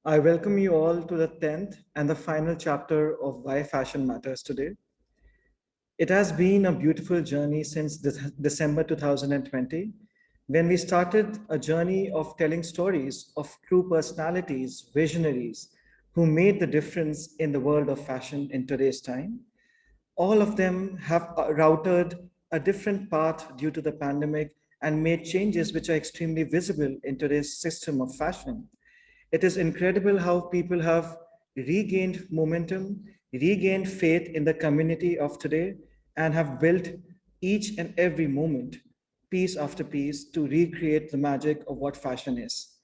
I welcome you all to the 10th and the final chapter of Why Fashion Matters today. It has been a beautiful journey since December 2020, when we started a journey of telling stories of true personalities, visionaries, who made the difference in the world of fashion in today's time. All of them have routed a different path due to the pandemic and made changes which are extremely visible in today's system of fashion. It is incredible how people have regained momentum, regained faith in the community of today, and have built each and every moment, piece after piece, to recreate the magic of what fashion is.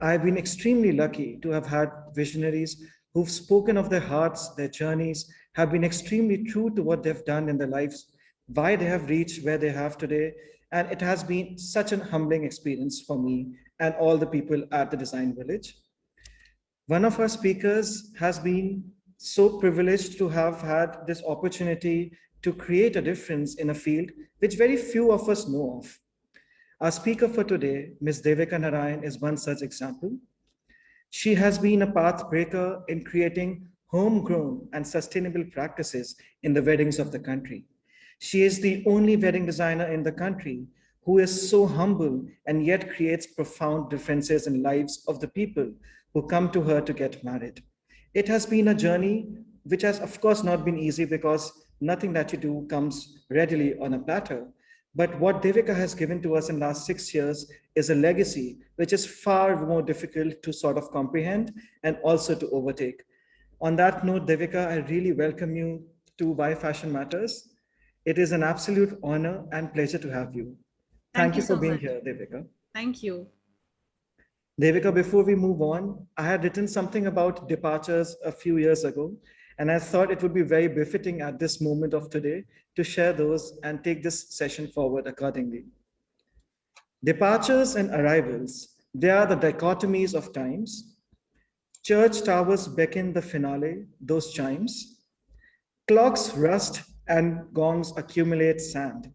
I've been extremely lucky to have had visionaries who've spoken of their hearts, their journeys, have been extremely true to what they've done in their lives, why they have reached where they have today. And it has been such an humbling experience for me and all the people at the Design Village. One of our speakers has been so privileged to have had this opportunity to create a difference in a field which very few of us know of. Our speaker for today, Ms. Devika Narayan, is one such example. She has been a path breaker in creating homegrown and sustainable practices in the weddings of the country. She is the only wedding designer in the country who is so humble and yet creates profound differences in lives of the people who come to her to get married. It has been a journey which has, of course, not been easy because nothing that you do comes readily on a platter. But what Devika has given to us in the last 6 years is a legacy which is far more difficult to sort of comprehend and also to overtake. On that note, Devika, I really welcome you to Why Fashion Matters. It is an absolute honor and pleasure to have you. Thank Thank you you for so being much. here, Devika. Thank you. Devika, before we move on, I had written something about departures a few years ago, and I thought it would be very befitting at this moment of today to share those and take this session forward accordingly. Departures and arrivals, they are the dichotomies of times. Church towers beckon the finale, those chimes. Clocks rust and gongs accumulate sand.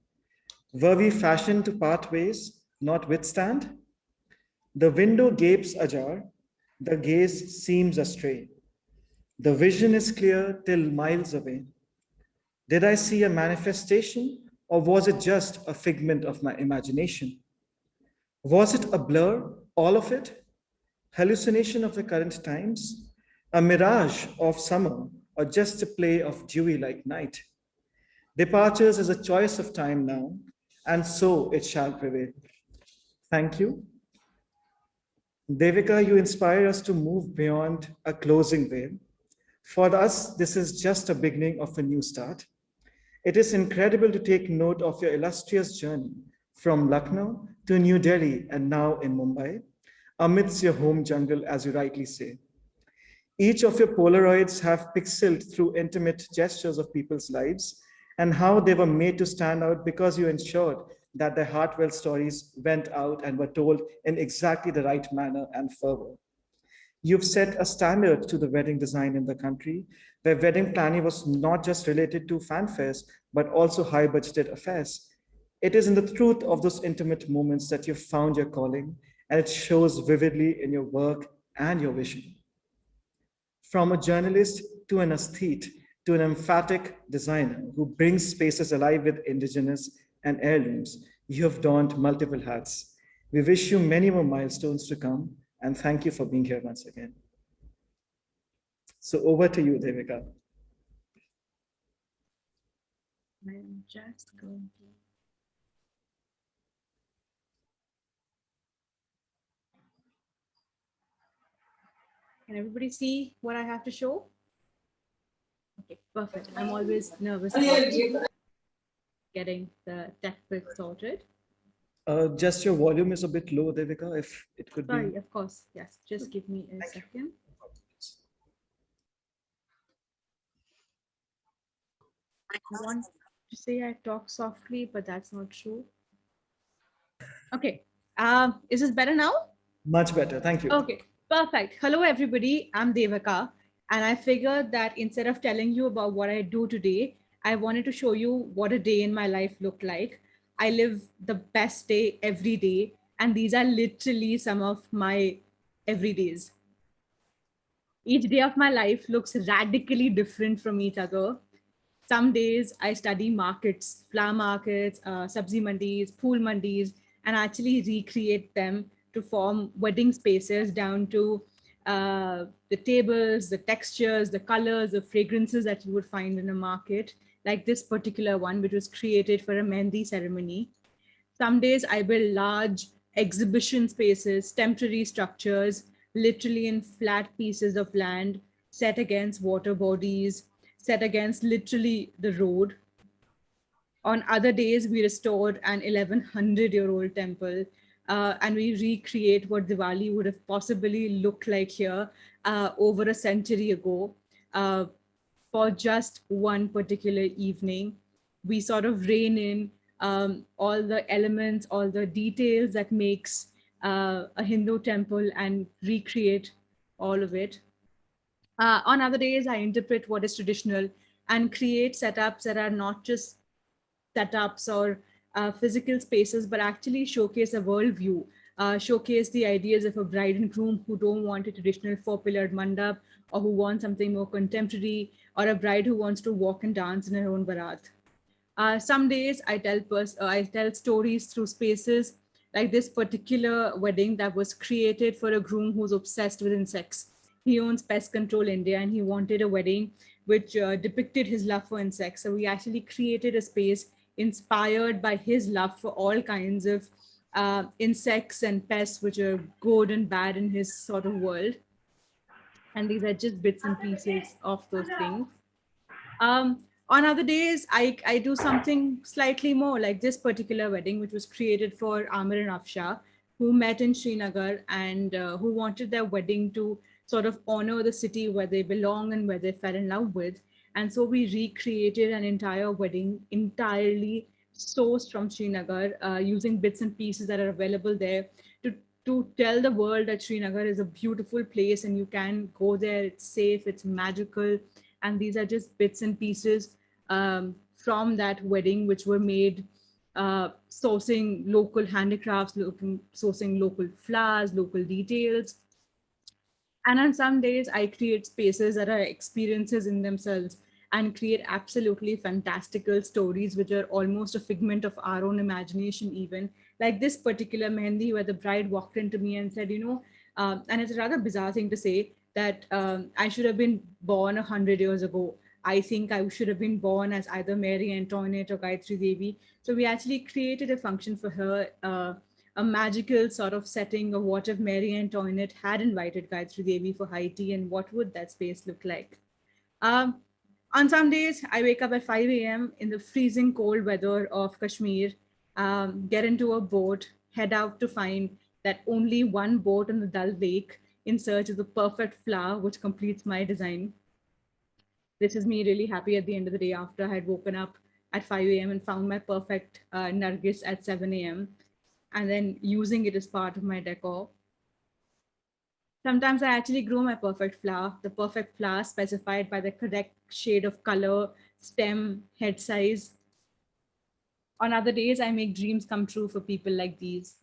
Were we fashioned to part ways, not withstand? The window gapes ajar, the gaze seems astray. The vision is clear till miles away. Did I see a manifestation, or was it just a figment of my imagination? Was it a blur, all of it? Hallucination of the current times? A mirage of summer, or just a play of dewy like night? Departures is a choice of time now, and so it shall prevail. Thank you. Devika, you inspire us to move beyond a closing veil. For us, this is just a beginning of a new start. It is incredible to take note of your illustrious journey from Lucknow to New Delhi and now in Mumbai, amidst your home jungle, as you rightly say. Each of your Polaroids have pixeled through intimate gestures of people's lives and how they were made to stand out because you ensured that their heartfelt stories went out and were told in exactly the right manner and fervor. You've set a standard to the wedding design in the country, where wedding planning was not just related to fanfares, but also high budgeted affairs. It is in the truth of those intimate moments that you've found your calling, and it shows vividly in your work and your vision. From a journalist to an aesthete to an emphatic designer who brings spaces alive with indigenous and heirlooms, you have donned multiple hats. We wish you many more milestones to come, and thank you for being here once again. So over to you, Devika. I'm just going to. Can everybody see what I have to show? Okay, perfect. I'm always nervous about getting the tech bit sorted. Just your volume is a bit low, Devika, if it could be. Sorry, of course. Yes, just give me a Thank you. second. I want to say I talk softly, but that's not true. Okay. Is this better now? Much better. Thank you. Okay, perfect. Hello, everybody. I'm Devaka, and I figured that instead of telling you about what I do today, I wanted to show you what a day in my life looked like. I live the best day every day, and these are literally some of my everydays. Each day of my life looks radically different from each other. Some days I study markets, flower markets, sabzi mandis, phool mandis, and actually recreate them to form wedding spaces down to the tables, the textures, the colors, the fragrances that you would find in a market, like this particular one, which was created for a mehndi ceremony. Some days I build large exhibition spaces, temporary structures, literally in flat pieces of land, set against water bodies, set against literally the road. On other days, we restored an 1100-year-old temple, and we recreate what Diwali would have possibly looked like here over a century ago. For just one particular evening, we sort of rein in all the elements, all the details that makes a Hindu temple and recreate all of it. On other days, I interpret what is traditional and create setups that are not just setups or physical spaces, but actually showcase a worldview, showcase the ideas of a bride and groom who don't want a traditional four-pillared mandap, or who want something more contemporary, or a bride who wants to walk and dance in her own barat. Some days I tell stories through spaces, like this particular wedding that was created for a groom who's obsessed with insects. He owns Pest Control India, and he wanted a wedding which depicted his love for insects. So we actually created a space inspired by his love for all kinds of insects and pests which are good and bad in his sort of world. And these are just bits and pieces of those things. On other days, I do something slightly more, like this particular wedding, which was created for Amir and Afsha, who met in Srinagar and who wanted their wedding to sort of honor the city where they belong and where they fell in love with. And so we recreated an entire wedding entirely sourced from Srinagar, using bits and pieces that are available there to tell the world that Srinagar is a beautiful place and you can go there. It's safe, it's magical, and these are just bits and pieces from that wedding, which were made sourcing local handicrafts, sourcing local flowers, local details. And on some days, I create spaces that are experiences in themselves and create absolutely fantastical stories, which are almost a figment of our own imagination, even. Like this particular Mehendi, where the bride walked into me and said, and it's a rather bizarre thing to say that I should have been born 100 years ago. I think I should have been born as either Mary Antoinette or Gayatri Devi. So we actually created a function for her. A magical sort of setting of what if Mary Antoinette had invited Gayatri Devi for high tea, and what would that space look like? Um, on some days, I wake up at 5 a.m. in the freezing cold weather of Kashmir, get into a boat, head out to find that only one boat in the Dal Lake in search of the perfect flower which completes my design. This is me really happy at the end of the day after I had woken up at 5 a.m. and found my perfect Nargis at 7 a.m. and then using it as part of my decor. Sometimes I actually grow my perfect flower, the perfect flower specified by the correct shade of color, stem, head size. On other days, I make dreams come true for people like these.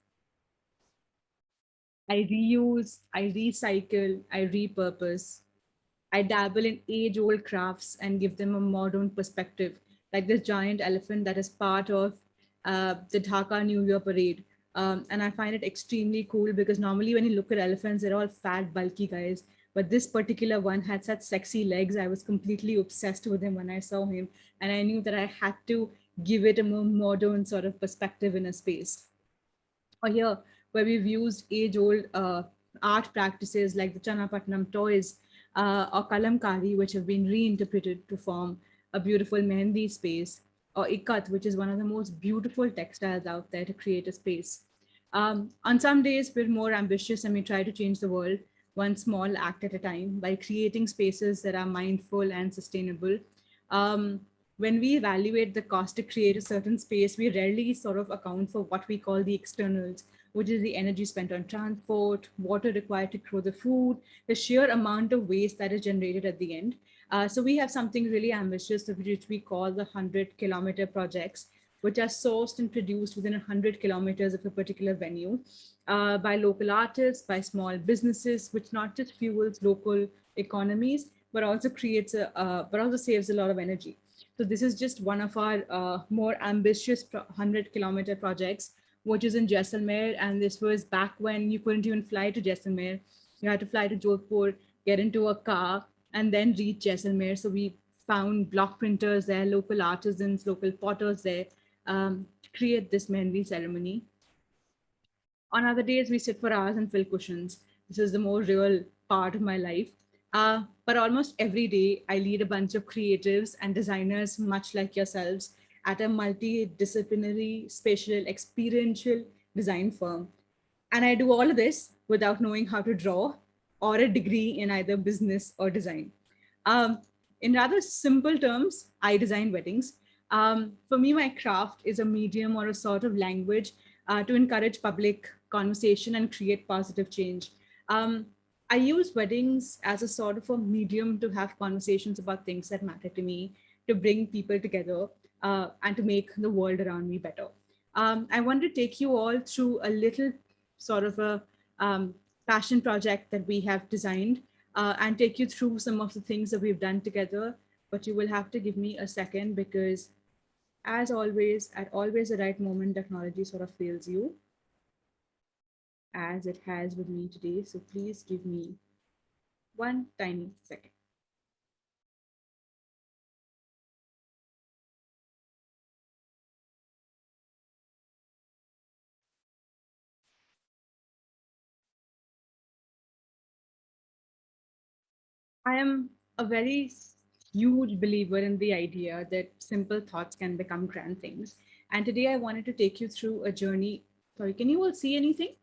I reuse, I recycle, I repurpose. I dabble in age old crafts and give them a modern perspective, like this giant elephant that is part of the Dhaka New Year parade. And I find it extremely cool because normally when you look at elephants, they're all fat, bulky guys. But this particular one had such sexy legs. I was completely obsessed with him when I saw him. And I knew that I had to give it a more modern sort of perspective in a space. Or here, where we've used age-old art practices like the Chanapatnam toys or Kalamkari, which have been reinterpreted to form a beautiful Mehendi space, or Ikat, which is one of the most beautiful textiles out there to create a space. On some days, we're more ambitious and we try to change the world one small act at a time by creating spaces that are mindful and sustainable. Um, when we evaluate the cost to create a certain space, we rarely sort of account for what we call the externals, which is the energy spent on transport, water required to grow the food, the sheer amount of waste that is generated at the end. So we have something really ambitious, which we call the 100-kilometer projects, which are sourced and produced within 100 kilometers of a particular venue. by local artists, by small businesses, which not just fuels local economies, but also but also saves a lot of energy. So this is just one of our more ambitious 100-kilometer projects, which is in Jaisalmer. And this was back when you couldn't even fly to Jaisalmer. You had to fly to Jodhpur, get into a car, and then reach Jaisalmer. So we found block printers there, local artisans, local potters there, to create this mehendi ceremony. On other days, we sit for hours and fill cushions. This is the more real part of my life. But almost every day, I lead a bunch of creatives and designers, much like yourselves, at a multidisciplinary, spatial, experiential design firm. And I do all of this without knowing how to draw or a degree in either business or design. Um, in rather simple terms, I design weddings. For me, my craft is a medium or a sort of language to encourage public conversation and create positive change. Um, I use weddings as a sort of a medium to have conversations about things that matter to me, to bring people together, and to make the world around me better. I want to take you all through a little sort of a passion project that we have designed, and take you through some of the things that we've done together. But you will have to give me a second because, as always, at always the right moment, technology sort of fails you, as it has with me today. So please give me one tiny second. I am a very huge believer in the idea that simple thoughts can become grand things. And today I wanted to take you through a journey. Sorry, can you all see anything?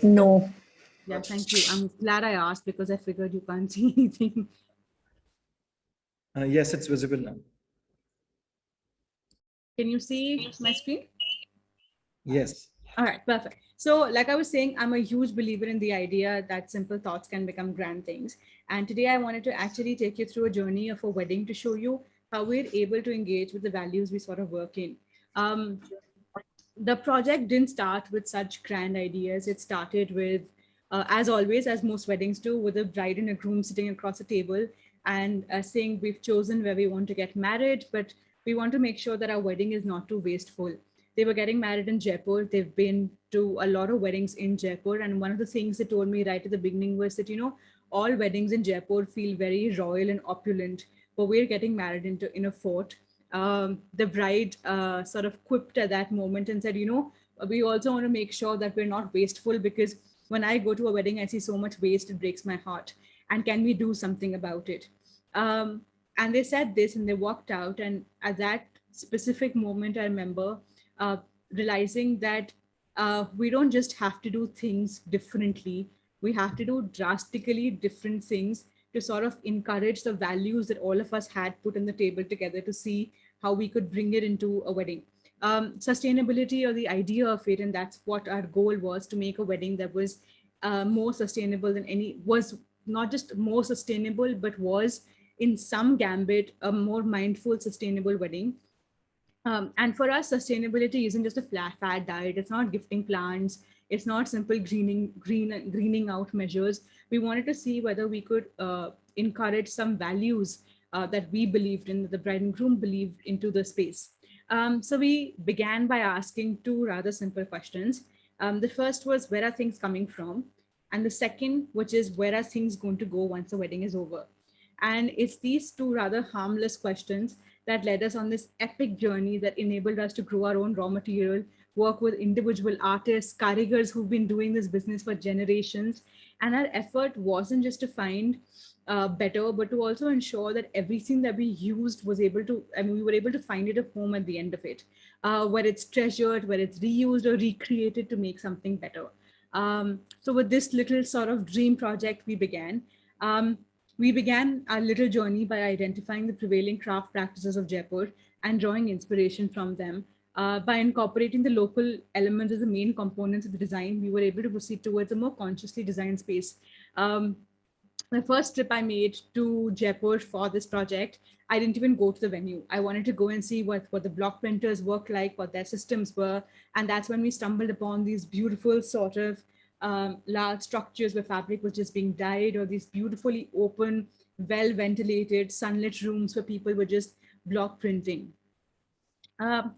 No. Yeah, thank you. I'm glad I asked because I figured you can't see anything. Yes, it's visible now. Can you see my screen? Yes. All right, perfect. So, like I was saying, I'm a huge believer in the idea that simple thoughts can become grand things. And today I wanted to actually take you through a journey of a wedding to show you how we're able to engage with the values we sort of work in. Um, the project didn't start with such grand ideas. It started with, as always, as most weddings do, with a bride and a groom sitting across a table and saying, we've chosen where we want to get married, but we want to make sure that our wedding is not too wasteful. They were getting married in Jaipur. They've been to a lot of weddings in Jaipur. And one of the things they told me right at the beginning was that, all weddings in Jaipur feel very royal and opulent, but we're getting married in a fort. The bride sort of quipped at that moment and said, we also want to make sure that we're not wasteful, because when I go to a wedding, I see so much waste, it breaks my heart. And can we do something about it? And they said this and they walked out. And at that specific moment, I remember uh, realizing that we don't just have to do things differently, we have to do drastically different things to sort of encourage the values that all of us had put on the table together to see how we could bring it into a wedding. Sustainability, or the idea of it, and that's what our goal was, to make a wedding that was more sustainable than any, was not just more sustainable, but was in some gambit a more mindful, sustainable wedding. And for us, sustainability isn't just a fad diet. It's not gifting plants. It's not simple greening out measures. We wanted to see whether we could encourage some values that we believed in, that the bride and groom believed into the space. So we began by asking two rather simple questions. The first was, where are things coming from? And the second, which is, where are things going to go once the wedding is over? And it's these two rather harmless questions that led us on this epic journey that enabled us to grow our own raw material, work with individual artists, karigars who've been doing this business for generations. And our effort wasn't just to find better, but to also ensure that everything that we used was able to, we were able to find it a home at the end of it, where it's treasured, where it's reused or recreated to make something better. So with this little sort of dream project, we began our little journey by identifying the prevailing craft practices of Jaipur and drawing inspiration from them. By incorporating the local elements as the main components of the design, we were able to proceed towards a more consciously designed space. Um, My first trip I made to Jaipur for this project, I didn't even go to the venue. I wanted to go and see what the block printers work like, what their systems were. And that's when we stumbled upon these beautiful sort of large structures where fabric was just being dyed, or these beautifully open, well ventilated, sunlit rooms where people were just block printing. Um,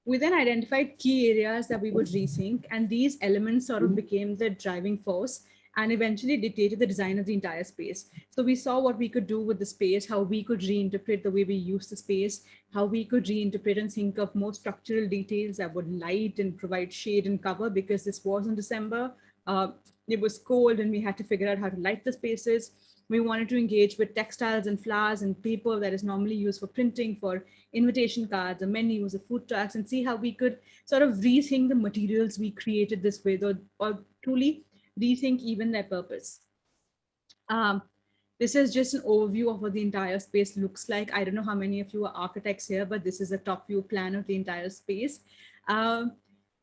we then identified key areas that we would rethink, and these elements sort of became the driving force and eventually dictated the design of the entire space. So we saw what we could do with the space, how we could reinterpret the way we use the space, how we could reinterpret and think of more structural details that would light and provide shade and cover, because this was in December. Uh, it was cold and we had to figure out how to light the spaces. We wanted to engage with textiles and flowers and paper that is normally used for printing, for invitation cards, the menus, the food trucks, and see how we could sort of rethink the materials we created this with, or truly rethink even their purpose. Um, this is just an overview of what the entire space looks like. I don't know how many of you are architects here, but this is a top view plan of the entire space. Um,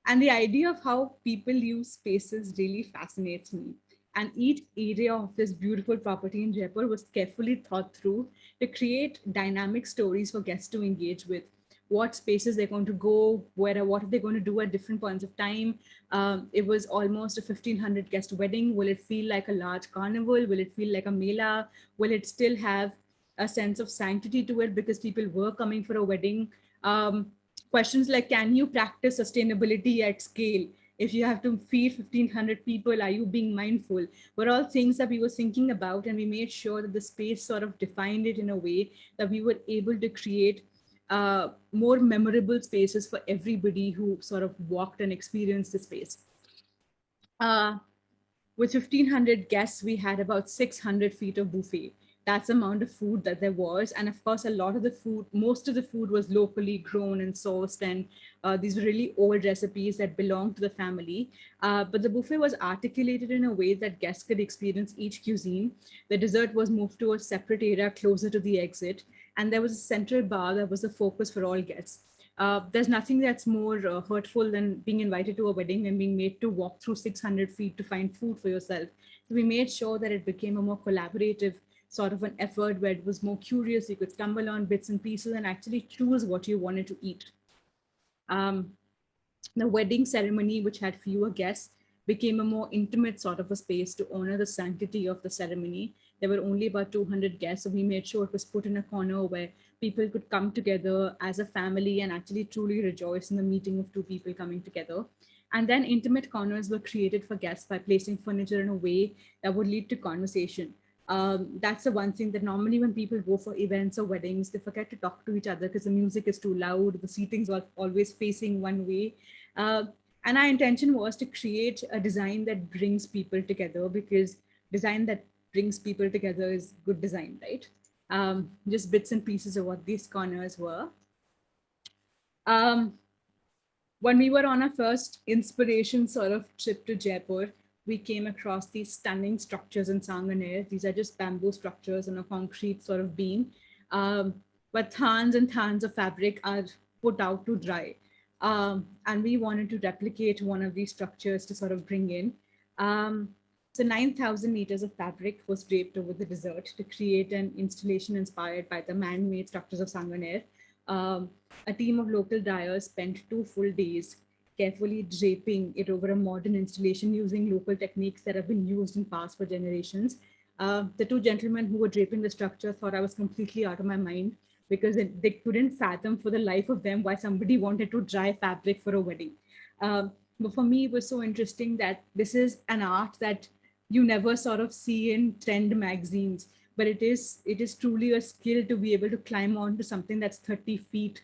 and the idea of how people use spaces really fascinates me. And each area of this beautiful property in Jaipur was carefully thought through to create dynamic stories for guests to engage with. What spaces they're going to go, where, what are they going to do at different points of time. It was almost a 1,500 guest wedding. Will it feel like a large carnival? Will it feel like a mela? Will it still have a sense of sanctity to it because people were coming for a wedding? Questions like, can you practice sustainability at scale? If you have to feed 1,500 people, are you being mindful? Were all things that we were thinking about, and we made sure that the space sort of defined it in a way that we were able to create more memorable spaces for everybody who sort of walked and experienced the space. Uh, with 1,500 guests, we had about 600 feet of buffet. That's the amount of food that there was. And of course, a lot of the food, most of the food was locally grown and sourced. And these were really old recipes that belonged to the family. But the buffet was articulated in a way that guests could experience each cuisine. The dessert was moved to a separate area closer to the exit. And there was a central bar that was the focus for all guests. There's nothing that's more hurtful than being invited to a wedding and being made to walk through 600 feet to find food for yourself. So we made sure that it became a more collaborative sort of an effort where it was more curious. You could stumble on bits and pieces and actually choose what you wanted to eat. Um, the wedding ceremony, which had fewer guests, became a more intimate sort of a space to honor the sanctity of the ceremony. There were only about 200 guests, so we made sure it was put in a corner where people could come together as a family and actually truly rejoice in the meeting of two people coming together. And then intimate corners were created for guests by placing furniture in a way that would lead to conversation. That's the one thing that normally when people go for events or weddings, they forget to talk to each other because the music is too loud, the seating's always facing one way. Uh, and our intention was to create a design that brings people together, because design that brings people together is good design, right? Just bits and pieces of what these corners were. Um, when we were on our first inspiration sort of trip to Jaipur, we came across these stunning structures in Sanganer. These are just bamboo structures on a concrete sort of beam. But tons and tons of fabric are put out to dry. And we wanted to replicate one of these structures to sort of bring in. So 9,000 meters of fabric was draped over the desert to create an installation inspired by the man-made structures of Sanganer. A team of local dyers spent 2 full days carefully draping it over a modern installation using local techniques that have been used and passed for generations. The two gentlemen who were draping the structure thought I was completely out of my mind, because they couldn't fathom for the life of them why somebody wanted to dry fabric for a wedding. But for me, it was so interesting that this is an art that you never sort of see in trend magazines, but it is truly a skill to be able to climb onto something that's 30 feet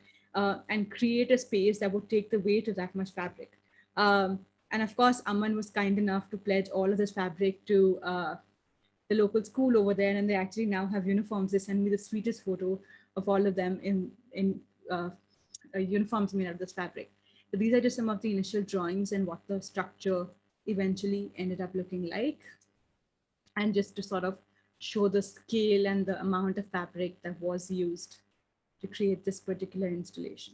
and create a space that would take the weight of that much fabric. And of course, Aman was kind enough to pledge all of this fabric to the local school over there, and they actually now have uniforms. They send me the sweetest photo of all of them in uniforms made out of this fabric. So these are just some of the initial drawings and what the structure eventually ended up looking like, and just to sort of show the scale and the amount of fabric that was used to create this particular installation.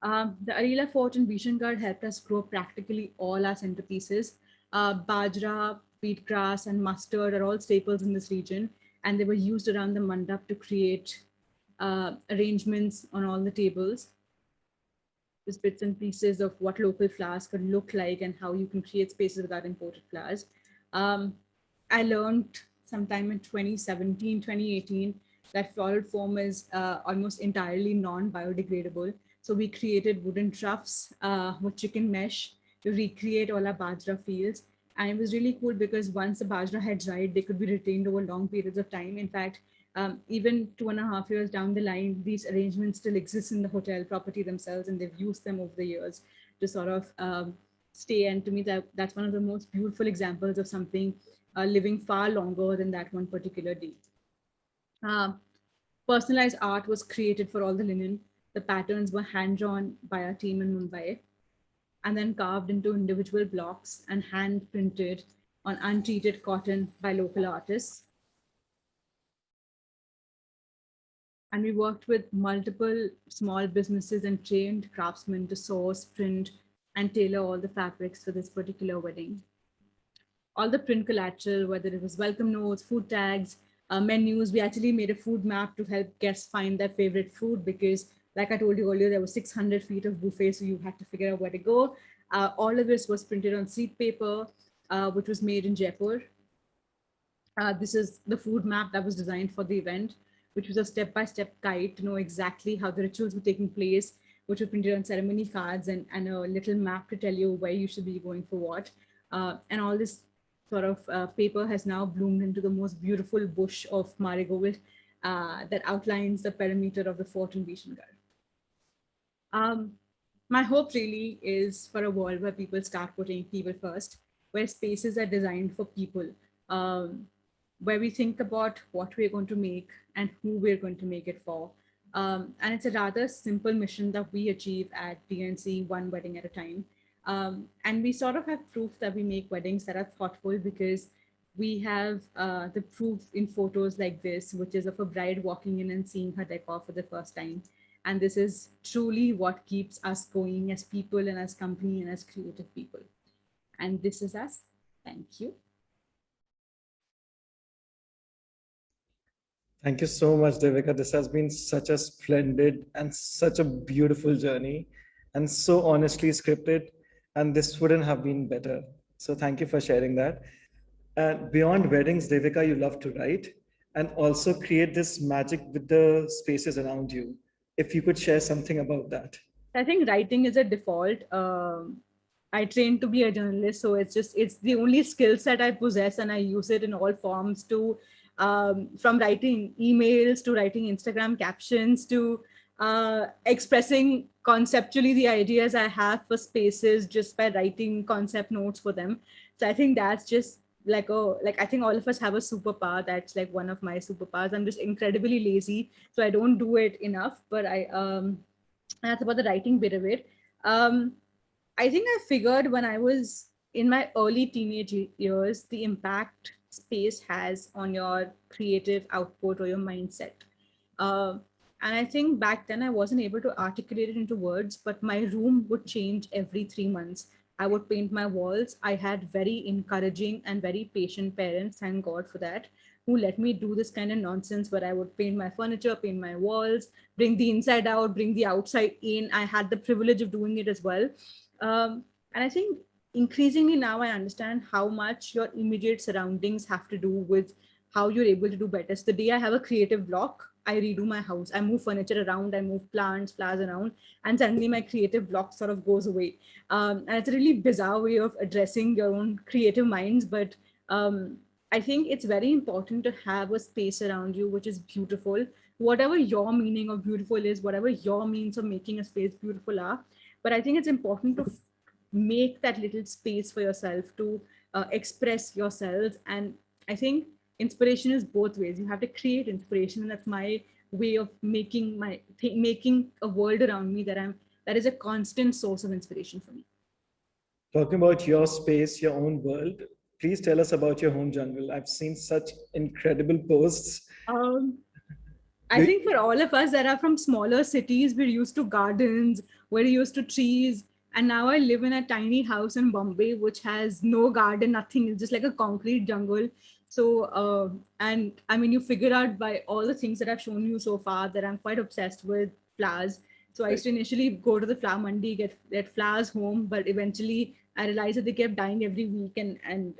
The Arila Fort and Bishangarh helped us grow practically all our centerpieces. Bajra, wheat grass, and mustard are all staples in this region. And they were used around the mandap to create arrangements on all the tables, just bits and pieces of what local flowers could look like and how you can create spaces without imported flowers. Um, I learned sometime in 2017, 2018 that floral foam is almost entirely non-biodegradable. So we created wooden troughs with chicken mesh to recreate all our bajra fields. And it was really cool because once the bajra had dried, they could be retained over long periods of time. In fact, even 2.5 years down the line, these arrangements still exist in the hotel property themselves, and they've used them over the years to sort of stay. And to me, that's one of the most beautiful examples of something living far longer than that one particular day. Uh, Personalized art was created for all the linen. The patterns were hand drawn by our team in Mumbai and then carved into individual blocks and hand printed on untreated cotton by local artists. And we worked with multiple small businesses and trained craftsmen to source, print, and tailor all the fabrics for this particular wedding. All the print collateral, whether it was welcome notes, food tags, menus. We actually made a food map to help guests find their favorite food because, like I told you earlier, there were 600 feet of buffet, so you had to figure out where to go. All of this was printed on seed paper, which was made in Jaipur. This is the food map that was designed for the event, which was a step-by-step guide to know exactly how the rituals were taking place, which were printed on ceremony cards and a little map to tell you where you should be going for what. And all this sort of paper has now bloomed into the most beautiful bush of marigold that outlines the perimeter of the fort in Vishnugad. My hope really is for a world where people start putting people first, where spaces are designed for people, where we think about what we're going to make and who we're going to make it for. And it's a rather simple mission that we achieve at DNC, one wedding at a time. And we sort of have proof that we make weddings that are thoughtful because we have the proof in photos like this, which is of a bride walking in and seeing her decor for the first time. And this is truly what keeps us going as people and as company and as creative people. And this is us. Thank you. Thank you so much, Devika. This has been such a splendid and such a beautiful journey and so honestly scripted. And this wouldn't have been better. So thank you for sharing that. And beyond weddings, Devika, you love to write and also create this magic with the spaces around you. If you could share something about that. I think writing is a default. I trained to be a journalist, so it's the only skill set I possess, and I use it in all forms to from writing emails to writing Instagram captions to expressing conceptually the ideas I have for spaces just by writing concept notes for them. So I think that's just like I think all of us have a superpower. That's like one of my superpowers. I'm just incredibly lazy, so I don't do it enough. But that's about the writing bit of it. I think I figured when I was in my early teenage years, the impact space has on your creative output or your mindset. And I think back then I wasn't able to articulate it into words, but my room would change every 3 months. I would paint my walls. I had very encouraging and very patient parents, thank God for that, who let me do this kind of nonsense where I would paint my furniture, paint my walls, bring the inside out, bring the outside in. I had the privilege of doing it as well. And I think increasingly now I understand how much your immediate surroundings have to do with how you're able to do better. So the day I have a creative block, I redo my house. I move furniture around, I move plants, flowers around, and suddenly my creative block sort of goes away. And it's a really bizarre way of addressing your own creative minds, but I think it's very important to have a space around you which is beautiful, whatever your meaning of beautiful is, whatever your means of making a space beautiful are. But I think it's important to make that little space for yourself to express yourself. And I think inspiration is both ways. You have to create inspiration, and that's my way of making making a world around me that is a constant source of inspiration for me. Talking about your space, your own world, please tell us about your home jungle. I've seen such incredible posts. I think for all of us that are from smaller cities, we're used to gardens, we're used to trees, And now I live in a tiny house in Bombay, which has no garden, nothing. It's just like a concrete jungle. So, and I mean, you figure out by all the things that I've shown you so far that I'm quite obsessed with flowers. So I used to initially go to the flower mandi, get flowers home, but eventually I realized that they kept dying every week, and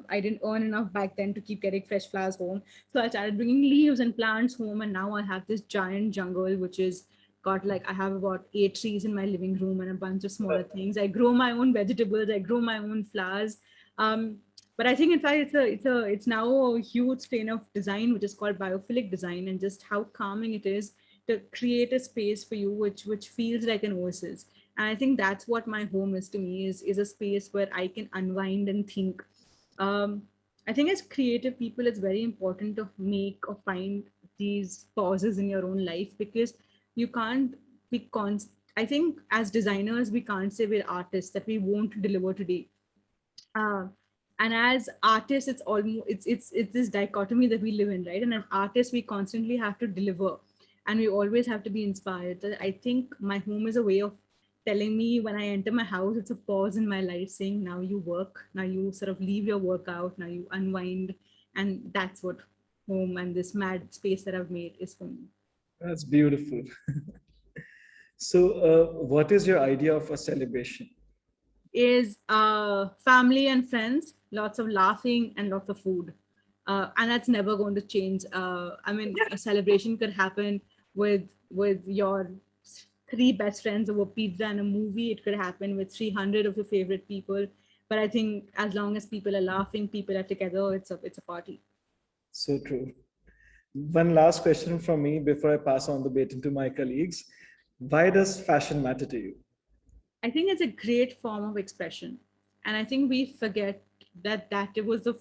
I didn't earn enough back then to keep getting fresh flowers home. So I started bringing leaves and plants home, and now I have this giant jungle, which is got like I have about 8 trees in my living room and a bunch of smaller things. I grow my own vegetables, I grow my own flowers. Um, but I think in fact it's now a huge strain of design, which is called biophilic design, and just how calming it is to create a space for you which feels like an oasis. And I think that's what my home is to me, is a space where I can unwind and think. um, I think as creative people, it's very important to make or find these pauses in your own life, because you can't be I think as designers, we can't say we're artists that we won't deliver today. uh, and as artists, it's almost it's this dichotomy that we live in, right? And as artists, we constantly have to deliver, and we always have to be inspired. So I think my home is a way of telling me when I enter my house, it's a pause in my life saying, now you work, now you sort of leave your work out, now you unwind. And that's what home and this mad space that I've made is for me. That's beautiful. So, what is your idea of a celebration? Is family and friends, lots of laughing and lots of food. And that's never going to change. I mean, a celebration could happen with your three best friends over pizza and a movie. It could happen with 300 of your favorite people. But I think as long as people are laughing, people are together, it's a party. So true. One last question from me before I pass on the baton to my colleagues. Why does fashion matter to you? I think it's a great form of expression. And I think we forget that it was the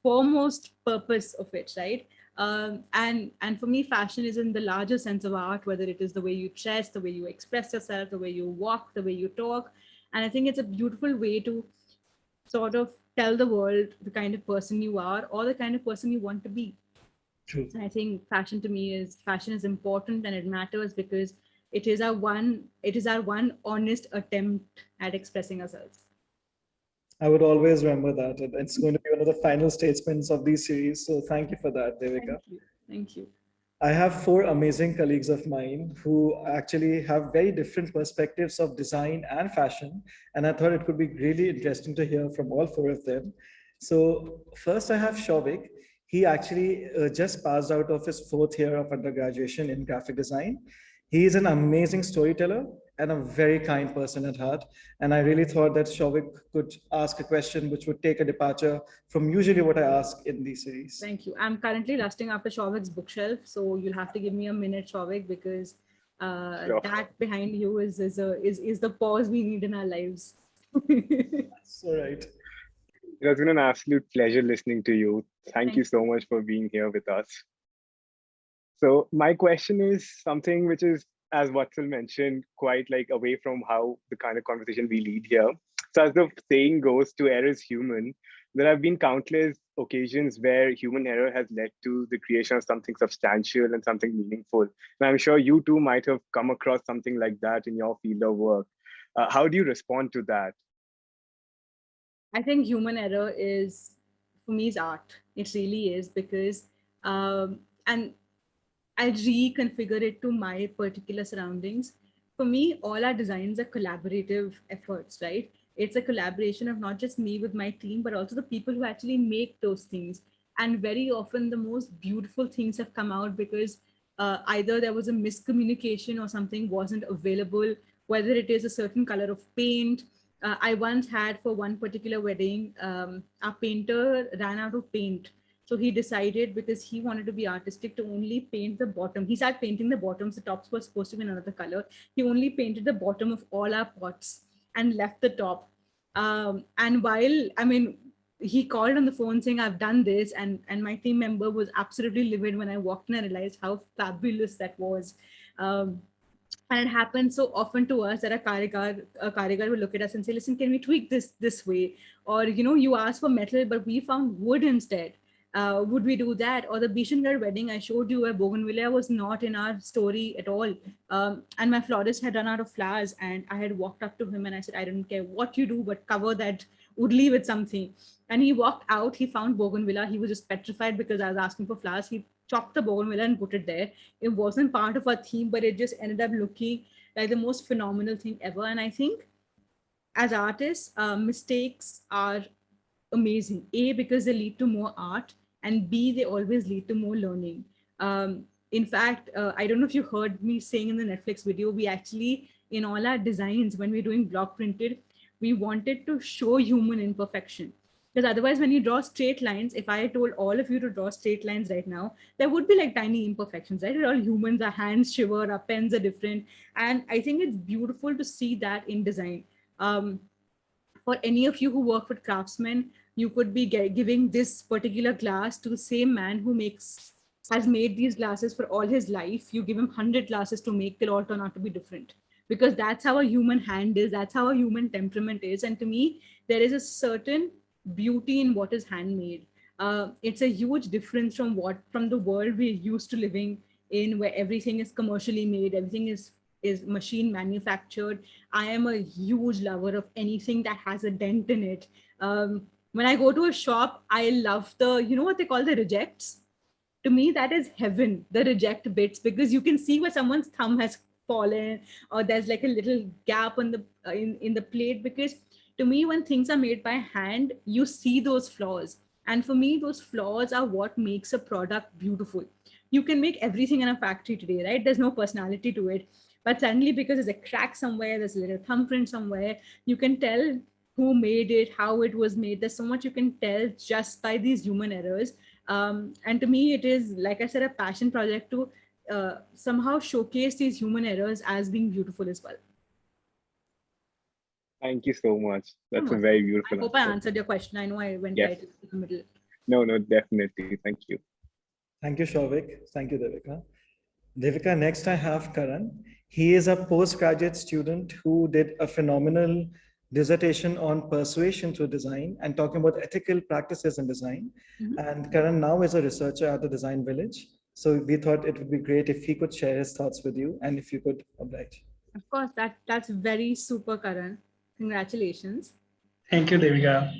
foremost purpose of it, right? And for me, fashion is in the larger sense of art, whether it is the way you dress, the way you express yourself, the way you walk, the way you talk. And I think it's a beautiful way to sort of tell the world the kind of person you are or the kind of person you want to be. True. And I think fashion is important and it matters because it is our one honest attempt at expressing ourselves. I would always remember that. It's going to be one of the final statements of this series. So thank you for that, Devika. Thank you. Thank you. I have four amazing colleagues of mine who actually have very different perspectives of design and fashion. And I thought it could be really interesting to hear from all four of them. So, first, I have Shovik. He actually just passed out of his fourth year of undergraduation in graphic design. He is an amazing storyteller and a very kind person at heart. And I really thought that Shovik could ask a question which would take a departure from usually what I ask in these series. Thank you. I'm currently lusting after Shauvik's bookshelf, so you'll have to give me a minute, Shauvik, because Sure. that behind you is the pause we need in our lives. That's all right. It has been an absolute pleasure listening to you. Thank Thank you so much for being here with us. So my question is something which is, as Vatsal mentioned, quite like away from how the kind of conversation we lead here. So as the saying goes, to err is human. There have been countless occasions where human error has led to the creation of something substantial and something meaningful. And I'm sure you too might have come across something like that in your field of work. How do you respond to that? I think human error is, for me, is art. It really is because, and I reconfigure it to my particular surroundings. For me, all our designs are collaborative efforts, right? It's a collaboration of not just me with my team, but also the people who actually make those things. And very often, the most beautiful things have come out because either there was a miscommunication or something wasn't available, whether it is a certain color of paint. I once had for one particular wedding, our painter ran out of paint, so he decided, because he wanted to be artistic, to only paint the bottom. He started painting the bottoms. The tops were supposed to be another color. He only painted the bottom of all our pots and left the top. And while, I mean, he called on the phone saying, I've done this. And my team member was absolutely livid when I walked in and realized how fabulous that was. Um, and it happens so often to us that a karigar will look at us and say, listen, can we tweak this way? Or, you asked for metal, but we found wood instead. Would we do that? Or the Bishangarh wedding I showed you where bougainvillea was not in our story at all. And my florist had run out of flowers, and I had walked up to him and I said, I don't care what you do, but cover that woodley with something. And he walked out, he found bougainvillea. He was just petrified because I was asking for flowers. He chopped the bougainvillea and put it there. It wasn't part of our theme, but it just ended up looking like the most phenomenal thing ever. And I think as artists, mistakes are amazing. A, because they lead to more art, and B, they always lead to more learning. In fact, I don't know if you heard me saying in the Netflix video, we actually, in all our designs, when we're doing block printed, we wanted to show human imperfection. Because otherwise, when you draw straight lines, if I told all of you to draw straight lines right now, there would be like tiny imperfections, right? We're all humans, our hands shiver, our pens are different. And I think it's beautiful to see that in design. For any of you who work with craftsmen, you could be giving this particular glass to the same man who has made these glasses for all his life. You give him 100 glasses to make, they'll all turn out to be different, because that's how a human hand is, that's how a human temperament is. And to me, there is a certain beauty in what is handmade. It's a huge difference from the world we're used to living in, where everything is commercially made, everything is machine manufactured. I am a huge lover of anything that has a dent in it. When I go to a shop, I love you know what they call the rejects? To me, that is heaven, the reject bits, because you can see where someone's thumb has fallen, or there's like a little gap on in the plate. Because to me, when things are made by hand, you see those flaws. And for me, those flaws are what makes a product beautiful. You can make everything in a factory today, right? There's no personality to it. But suddenly, because there's a crack somewhere, there's a little thumbprint somewhere, you can tell who made it, how it was made. There's so much you can tell just by these human errors. And to me, it is, like I said, a passion project to somehow showcase these human errors as being beautiful as well. Thank you so much. That's a Oh, very beautiful I hope I answer. answered your question. I know I went Yes. right into the middle. No, definitely. Thank you. Thank you, Shavik. Thank you, Devika. Devika, next I have Karan. He is a postgraduate student who did a phenomenal dissertation on persuasion through design and talking about ethical practices in design. And Karan now is a researcher at the Design Village. So we thought it would be great if he could share his thoughts with you and if you could oblige. Of course, that's very super, Karan. Congratulations. Thank you, Devika.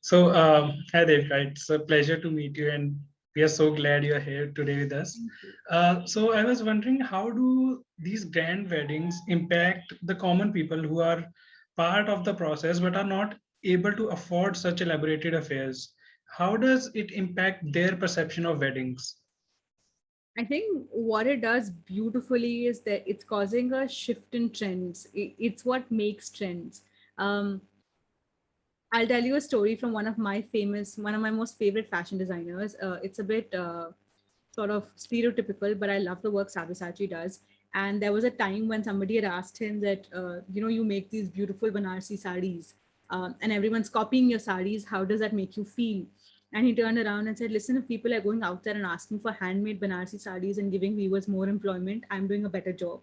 So, hi Devika, it's a pleasure to meet you, and we are so glad you're here today with us. So, I was wondering, how do these grand weddings impact the common people who are part of the process but are not able to afford such elaborated affairs? How does it impact their perception of weddings? I think what it does beautifully is that it's causing a shift in trends. It's what makes trends. Um, I'll tell you a story from one of my most favorite fashion designers. It's a bit sort of stereotypical, but I love the work Sabyasachi does. And there was a time when somebody had asked him that, you make these beautiful Banarsi sarees, and everyone's copying your sarees. How does that make you feel? And he turned around and said, listen, if people are going out there and asking for handmade Banarsi sarees and giving weavers more employment, I'm doing a better job.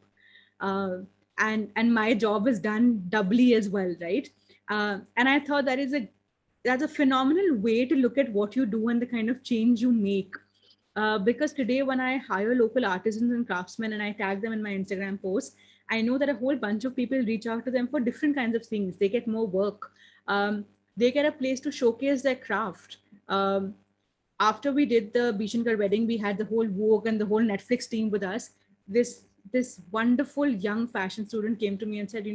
And my job is done doubly as well, right? And I thought that's a phenomenal way to look at what you do and the kind of change you make. Because today, when I hire local artisans and craftsmen and I tag them in my Instagram posts, I know that a whole bunch of people reach out to them for different kinds of things. They get more work. They get a place to showcase their craft. After we did the Bishankar wedding, we had the whole Vogue and the whole Netflix team with us. This wonderful young fashion student came to me and said,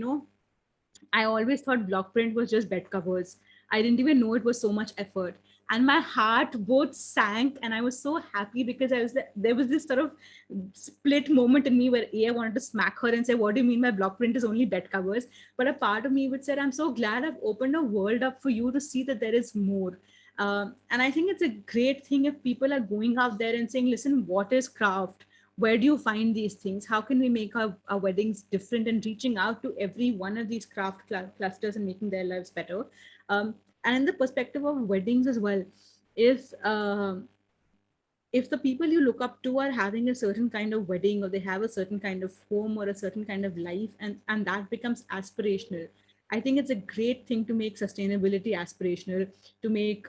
I always thought block print was just bed covers. I didn't even know it was so much effort. And my heart both sank, and I was so happy because there was this sort of split moment in me where I wanted to smack her and say, what do you mean by block print is only bed covers? But a part of me would say, I'm so glad I've opened a world up for you to see that there is more. And I think it's a great thing if people are going out there and saying, listen, what is craft? Where do you find these things? How can we make our weddings different, and reaching out to every one of these craft clusters and making their lives better? And in the perspective of weddings as well, if the people you look up to are having a certain kind of wedding, or they have a certain kind of home or a certain kind of life, and that becomes aspirational, I think it's a great thing to make sustainability aspirational, to make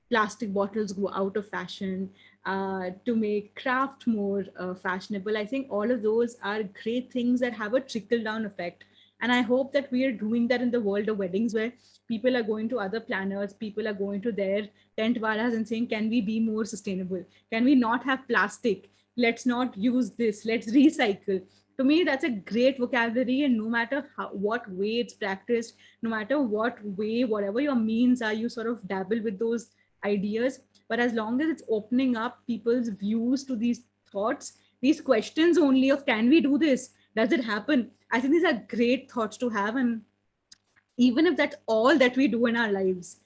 plastic bottles go out of fashion, to make craft more fashionable. I think all of those are great things that have a trickle down effect. And I hope that we are doing that in the world of weddings, where people are going to other planners, people are going to their tent walas and saying, can we be more sustainable? Can we not have plastic? Let's not use this, let's recycle. To me, that's a great vocabulary. And no matter what way it's practiced, no matter what way, whatever your means are, you sort of dabble with those ideas. But as long as it's opening up people's views to these thoughts, these questions only of, can we do this? Does it happen? I think these are great thoughts to have. And even if that's all that we do in our lives,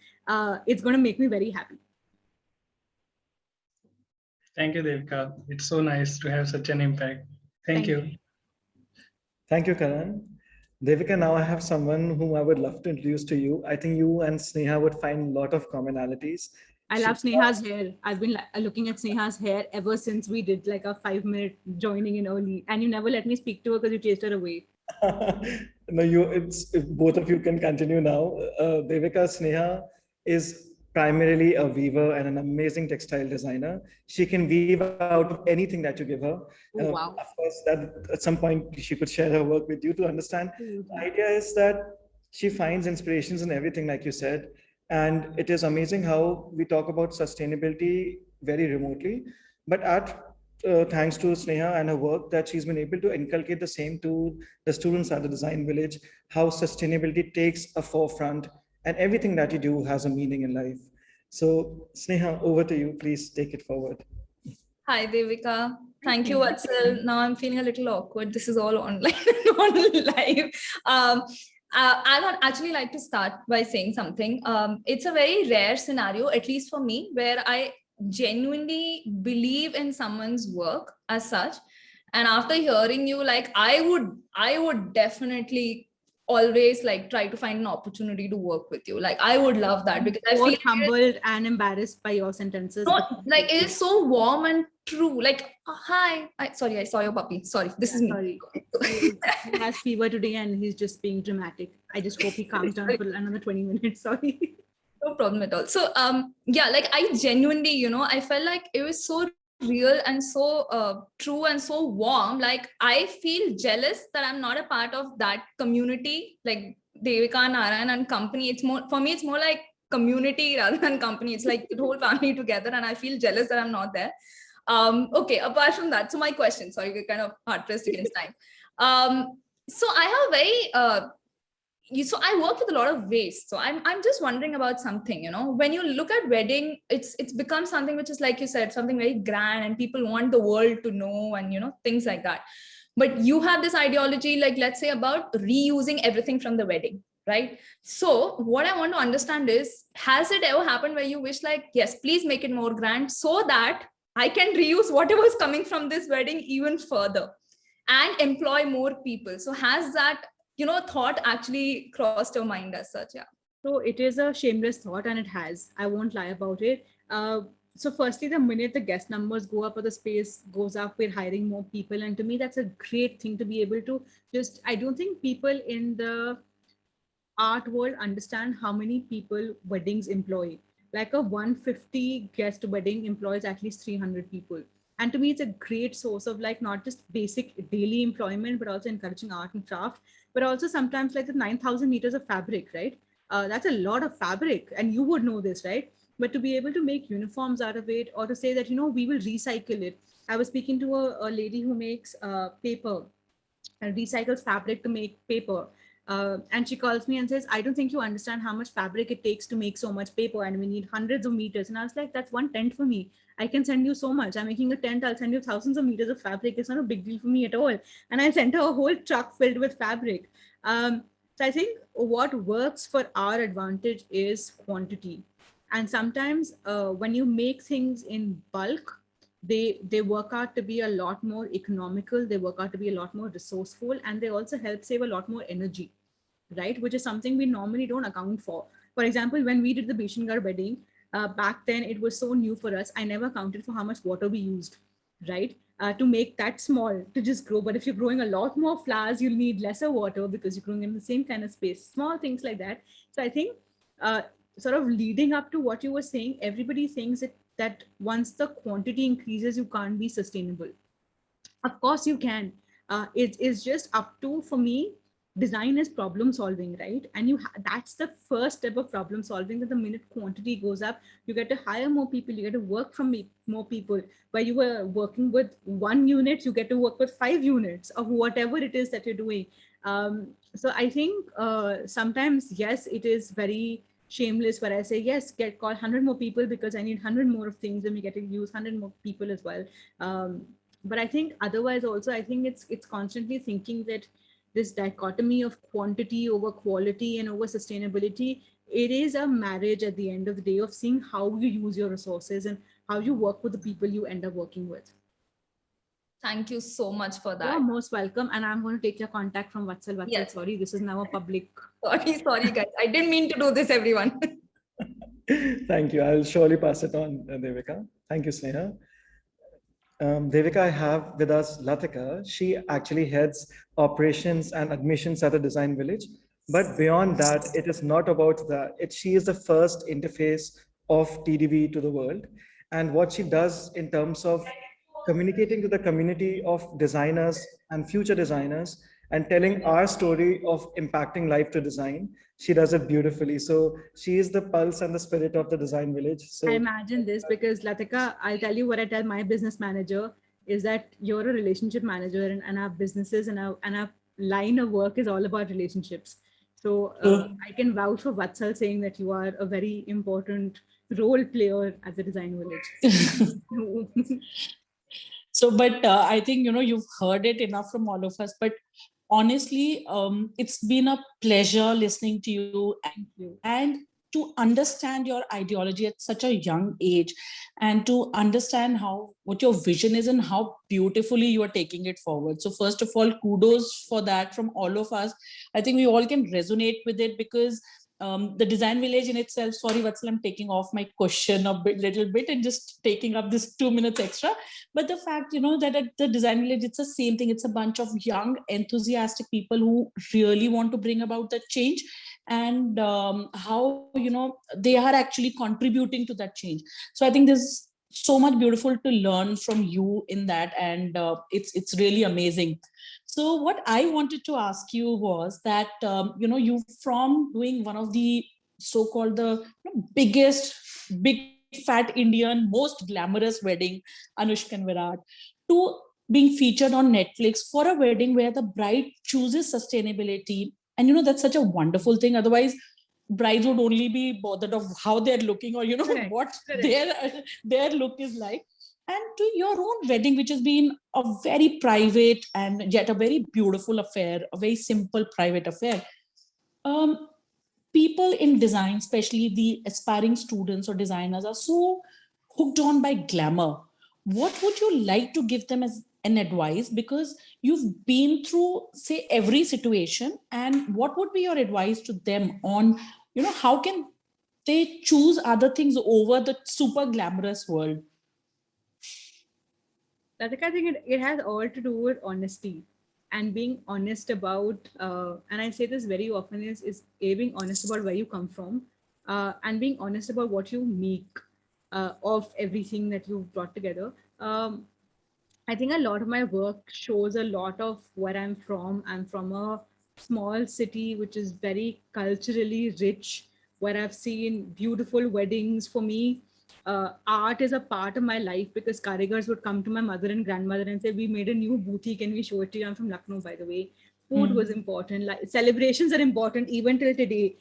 it's going to make me very happy. Thank you, Devika. It's so nice to have such an impact. Thank you. Thank you, Karan. Devika, now I have someone whom I would love to introduce to you. I think you and Sneha would find a lot of commonalities. I love Sneha's hair. I've been looking at Sneha's hair ever since we did like a 5-minute joining in early, and you never let me speak to her because you chased her away. No, if both of you can continue now. Devika, Sneha is primarily a weaver and an amazing textile designer. She can weave out of anything that you give her. Oh, wow. Of course, that at some point she could share her work with you to understand. The idea is that she finds inspirations in everything, like you said. And it is amazing how we talk about sustainability very remotely, but thanks to Sneha and her work, that she's been able to inculcate the same to the students at the Design Village, how sustainability takes a forefront and everything that you do has a meaning in life. So Sneha, over to you. Please take it forward. Hi, Devika. Thank you, Vatsal. Now I'm feeling a little awkward. This is all online, not live. I would actually like to start by saying something. It's a very rare scenario, at least for me, where I genuinely believe in someone's work as such. And after hearing you, like I would definitely always like try to find an opportunity to work with you. Like I would love that, because I feel humbled and embarrassed by your sentences. No, like it is so warm and true. Like, hi, sorry, I saw your puppy. Sorry, this is me. Sorry. He has fever today and he's just being dramatic. I just hope he calms down for another 20 minutes. Sorry. No problem at all. So yeah, like I genuinely, I felt like it was so real and so true and so warm. Like I feel jealous that I'm not a part of that community, like Devika, Narayan and company. It's more, for me, it's more like community rather than company. It's like the whole family together, and I feel jealous that I'm not there. Okay, apart from that, so my question, sorry, we're kind of hard pressed against time. So I have so I work with a lot of waste. So I'm just wondering about something, when you look at wedding, it's become something which is, like you said, something very grand and people want the world to know and, things like that. But you have this ideology, like, let's say, about reusing everything from the wedding, right? So what I want to understand is, has it ever happened where you wish like, yes, please make it more grand so that I can reuse whatever is coming from this wedding even further and employ more people? So has that thought actually crossed your mind as such? Yeah. So it is a shameless thought, and it has. I won't lie about it. So firstly, the minute the guest numbers go up or the space goes up, we're hiring more people. And to me, that's a great thing to be able to just, I don't think people in the art world understand how many people weddings employ. Like a 150 guest wedding employs at least 300 people. And to me, it's a great source of like not just basic daily employment, but also encouraging art and craft, but also sometimes like the 9,000 meters of fabric, right? That's a lot of fabric, and you would know this, right? But to be able to make uniforms out of it, or to say that, we will recycle it. I was speaking to a lady who makes paper and recycles fabric to make paper. And she calls me and says, I don't think you understand how much fabric it takes to make so much paper, and we need hundreds of meters. And I was like, that's one tent for me. I can send you so much. I'm making a tent. I'll send you thousands of meters of fabric. It's not a big deal for me at all. And I sent her a whole truck filled with fabric. So I think what works for our advantage is quantity. And sometimes when you make things in bulk, they work out to be a lot more economical. They work out to be a lot more resourceful, and they also help save a lot more energy, right? Which is something we normally don't account for. For example, when we did the Bishangarh wedding, back then it was so new for us. I never counted for how much water we used, right? To make that small, to just grow. But if you're growing a lot more flowers, you'll need lesser water because you're growing in the same kind of space, small things like that. So I think sort of leading up to what you were saying, everybody thinks that once the quantity increases, you can't be sustainable. Of course you can. It is just up to, for me, design is problem solving, right? And that's the first step of problem solving, that the minute quantity goes up, you get to hire more people, you get to work from more people. Where you were working with 1 unit, you get to work with 5 units of whatever it is that you're doing. So I think sometimes, yes, it is very shameless where I say, yes, get call 100 more people because I need 100 more of things, and we get to use 100 more people as well. But I think otherwise also, I think it's constantly thinking that this dichotomy of quantity over quality and over sustainability, it is a marriage at the end of the day of seeing how you use your resources and how you work with the people you end up working with. Thank you so much for You're that. most welcome, and I'm going to take your contact from Vatsal. Vatsal, Yes. sorry, this is now a public. Sorry, guys. I didn't mean to do this, everyone. Thank you. I'll surely pass it on, Devika. Thank you, Sneha. Devika, I have with us Latika. She actually heads operations and admissions at the Design Village. But beyond that, it is not about that. She is the first interface of TDV to the world. And what she does in terms of communicating to the community of designers and future designers and telling our story of impacting life to design, she does it beautifully. So she is the pulse and the spirit of the Design Village. So I imagine this because, Latika, I'll tell you what I tell my business manager is that you're a relationship manager, and our businesses and our line of work is all about relationships. So I can vouch for Vatsal saying that you are a very important role player at the Design Village. So, but I think, you've heard it enough from all of us, but honestly, it's been a pleasure listening to you Thank you. and to understand your ideology at such a young age, and to understand what your vision is and how beautifully you are taking it forward. So first of all, kudos for that from all of us. I think we all can resonate with it, because the Design Village in itself, sorry Vatsal, I'm taking off my question little bit and just taking up this 2 minutes extra. But the fact, that at the Design Village, it's the same thing. It's a bunch of young, enthusiastic people who really want to bring about that change, and how, they are actually contributing to that change. So I think there's so much beautiful to learn from you in that, and it's really amazing. So what I wanted to ask you was that, you, from doing one of the so-called the biggest, big fat Indian, most glamorous wedding, Anushka and Virat, to being featured on Netflix for a wedding where the bride chooses sustainability. And, that's such a wonderful thing. Otherwise, brides would only be bothered of how they're looking, or, Correct. what Correct. their look is like. And to your own wedding, which has been a very private and yet a very beautiful affair, a very simple private affair. People in design, especially the aspiring students or designers, are so hooked on by glamour. What would you like to give them as an advice? Because you've been through, say, every situation, and what would be your advice to them on, how can they choose other things over the super glamorous world? Latika, I think it has all to do with honesty and being honest about, and I say this very often, is being honest about where you come from, and being honest about what you make of everything that you've brought together. I think a lot of my work shows a lot of where I'm from. I'm from a small city which is very culturally rich, where I've seen beautiful weddings. For me, art is a part of my life because karigars would come to my mother and grandmother and say, "We made a new booty. Can we show it to you?" I'm from Lucknow, by the way. Food was important. Like celebrations are important even till today.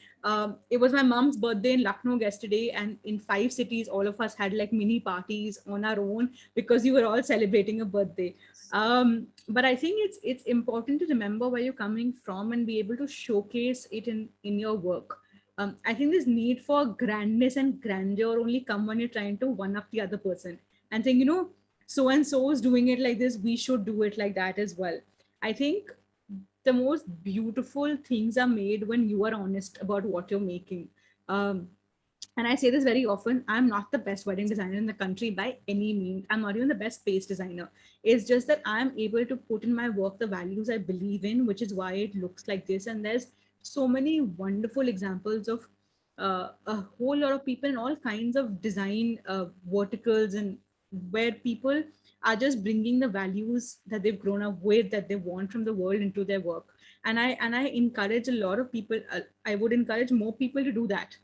It was my mom's birthday in Lucknow yesterday, and in 5 cities, all of us had like mini parties on our own because you were all celebrating a birthday. But I think it's important to remember where you're coming from and be able to showcase it in your work. I think this need for grandness and grandeur only come when you're trying to one up the other person and saying, so and so is doing it like this, we should do it like that as well. I think the most beautiful things are made when you are honest about what you're making. And I say this very often, I'm not the best wedding designer in the country by any means. I'm not even the best space designer. It's just that I'm able to put in my work the values I believe in, which is why it looks like this. And there's so many wonderful examples of a whole lot of people in all kinds of design verticals, and where people are just bringing the values that they've grown up with, that they want from the world, into their work. And I encourage a lot of people. I would encourage more people to do that,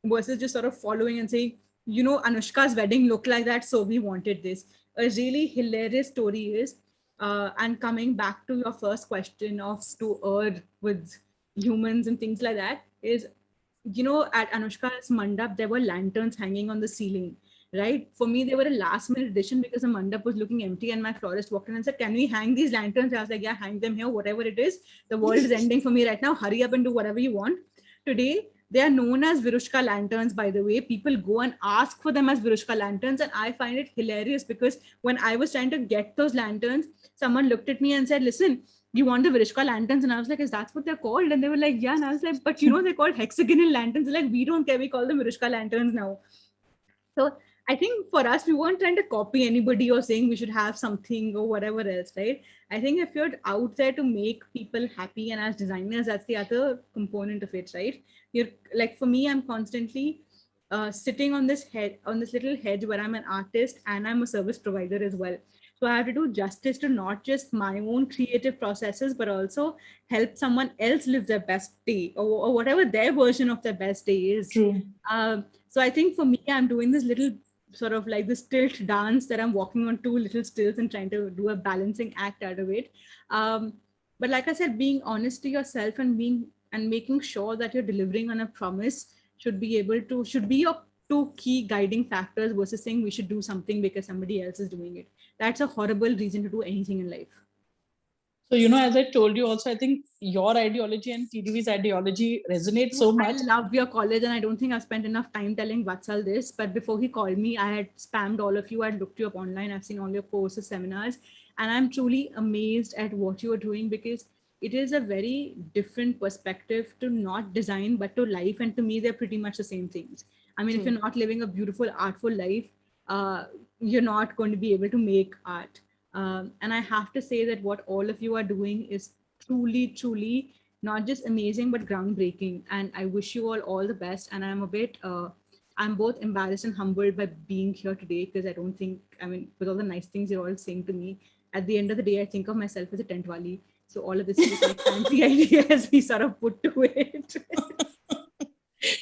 versus just sort of following and saying, Anushka's wedding looked like that, so we wanted this. A really hilarious story is, and coming back to your first question of to earn with humans and things like that, is, at Anushka's mandap, there were lanterns hanging on the ceiling, right? For me, they were a last minute addition because the mandap was looking empty, and my florist walked in and said, "Can we hang these lanterns?" I was like, "Yeah, hang them here, whatever it is. The world is ending for me right now. Hurry up and do whatever you want." Today, they are known as Virushka lanterns, by the way. People go and ask for them as Virushka lanterns. And I find it hilarious because when I was trying to get those lanterns, someone looked at me and said, "Listen, you want the Virushka lanterns?" And I was like, "Is that what they're called?" And they were like, "Yeah." And I was like, "But they're called hexagonal lanterns." They're like, "We don't care. We call them Virushka lanterns now." So I think for us, we weren't trying to copy anybody or saying we should have something or whatever else, right? I think if you're out there to make people happy, and as designers, that's the other component of it, right? You're like, for me, I'm constantly sitting on this little hedge where I'm an artist and I'm a service provider as well. So I have to do justice to not just my own creative processes, but also help someone else live their best day, or whatever their version of their best day is. True. So I think for me, I'm doing this little sort of like this tilt dance, that I'm walking on two little stilts and trying to do a balancing act out of it. But like I said, being honest to yourself and making sure that you're delivering on a promise should be your two key guiding factors, versus saying we should do something because somebody else is doing it. That's a horrible reason to do anything in life. So, as I told you also, I think your ideology and TDV's ideology resonate so much. I love your college, and I don't think I've spent enough time telling Vatsal this, but before he called me, I had spammed all of you. I'd looked you up online. I've seen all your courses, seminars, and I'm truly amazed at what you are doing, because it is a very different perspective to not design, but to life. And to me, they're pretty much the same things. I mean, if you're not living a beautiful, artful life, you're not going to be able to make art. And I have to say that what all of you are doing is truly, truly not just amazing, but groundbreaking. And I wish you all the best. And I'm both embarrassed and humbled by being here today, because I don't think, with all the nice things you're all saying to me, at the end of the day, I think of myself as a tent wali. So all of this is like fancy ideas we sort of put to it.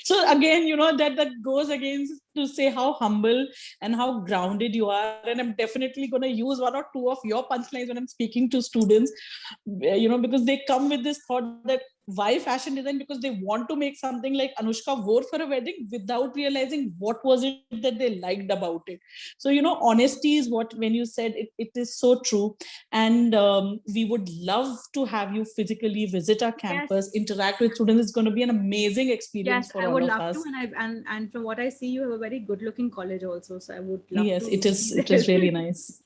So again, that goes against to say how humble and how grounded you are. And I'm definitely going to use one or two of your punchlines when I'm speaking to students, because they come with this thought that why fashion design? Because they want to make something like Anushka wore for a wedding without realizing what was it that they liked about it. So, honesty is what, when you said it is so true. And we would love to have you physically visit our campus, interact with students. It's going to be an amazing experience for all of us. Yes, I would love to. And from what I see, you have a very good looking college also. So I would love to. Yes, it is really nice.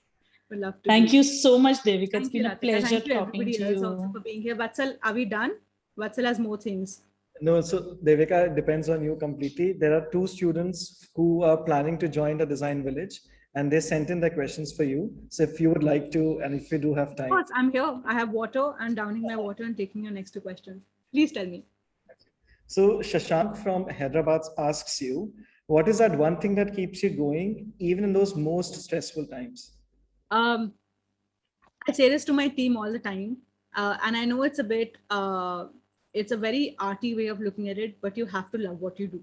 Would love to. Thank you so much, Devika. It's been a pleasure Thank you talking to you. Also for being here. Vatsal, are we done? Vatsal has more things. No, so Devika, it depends on you completely. There are 2 students who are planning to join the Design Village, and they sent in their questions for you. So if you would like to, and if you do have time. Of course, I'm here. I have water. I'm downing my water and taking your next 2 questions. Please tell me. So Shashank from Hyderabad asks you, what is that one thing that keeps you going even in those most stressful times? I say this to my team all the time. And I know it's a bit, it's a very arty way of looking at it, but you have to love what you do.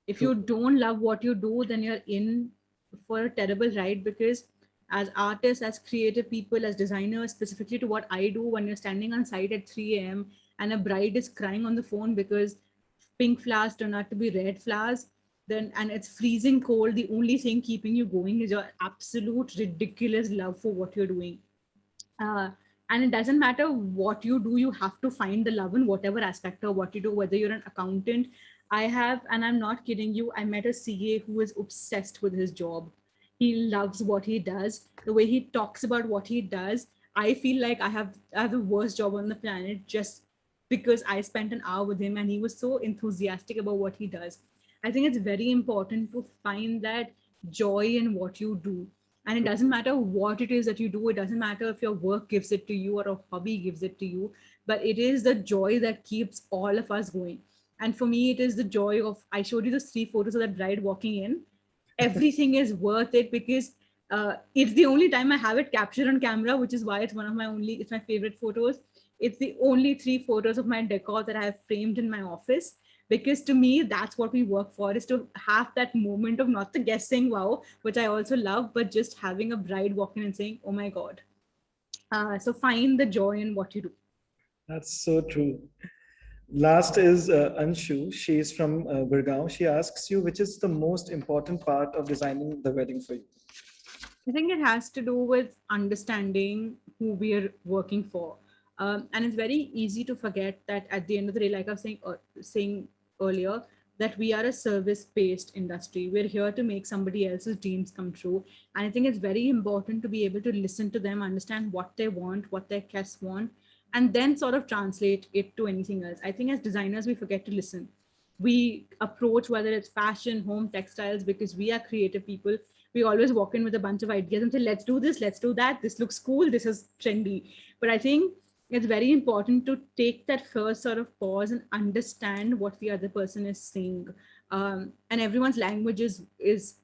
If you don't love what you do, then you're in for a terrible ride, because as artists, as creative people, as designers, specifically to what I do, when you're standing on site at 3 a.m. and a bride is crying on the phone because pink flowers turn out to be red flowers, and it's freezing cold, the only thing keeping you going is your absolute ridiculous love for what you're doing. And it doesn't matter what you do, you have to find the love in whatever aspect of what you do, whether you're an accountant. And I'm not kidding you, I met a CA who is obsessed with his job. He loves what he does. The way he talks about what he does, I feel like I have the worst job on the planet, just because I spent an hour with him and he was so enthusiastic about what he does. I think it's very important to find that joy in what you do. And it doesn't matter what it is that you do. It doesn't matter if your work gives it to you or a hobby gives it to you, but it is the joy that keeps all of us going. And for me, it is the joy of, I showed you those 3 photos of that bride walking in. Everything is worth it because it's the only time I have it captured on camera, which is why it's it's my favorite photos. It's the only 3 photos of my decor that I have framed in my office. Because to me, that's what we work for, is to have that moment of not the guest saying wow, which I also love, but just having a bride walk in and saying, oh my God. So find the joy in what you do. That's so true. Last is Anshu. She is from Gurgaon. She asks you, which is the most important part of designing the wedding for you? I think it has to do with understanding who we are working for. And it's very easy to forget that at the end of the day, like I was saying earlier, that we are a service-based industry. We're here to make somebody else's dreams come true. And I think it's very important to be able to listen to them, understand what they want, what their guests want, and then sort of translate it to anything else. I think as designers, we forget to listen. We approach whether it's fashion, home, textiles, because we are creative people. We always walk in with a bunch of ideas and say, let's do this, let's do that. This looks cool. This is trendy. But I think it's very important to take that first sort of pause and understand what the other person is saying. And everyone's language is,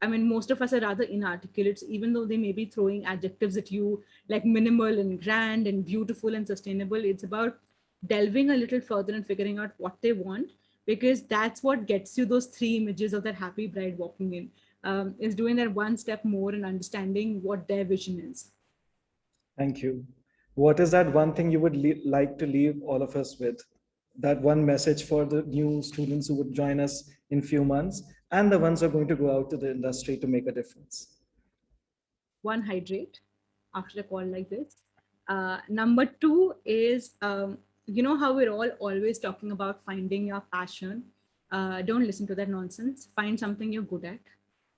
I mean, most of us are rather inarticulate, even though they may be throwing adjectives at you like minimal and grand and beautiful and sustainable. It's about delving a little further and figuring out what they want, because that's what gets you those 3 images of that happy bride walking in. Is doing that one step more and understanding what their vision is. Thank you. What is that one thing you would like to leave all of us with? That one message for the new students who would join us in few months and the ones who are going to go out to the industry to make a difference. 1, hydrate after a call like this. Number 2 is, you know how we're all always talking about finding your passion. Don't listen to that nonsense. Find something you're good at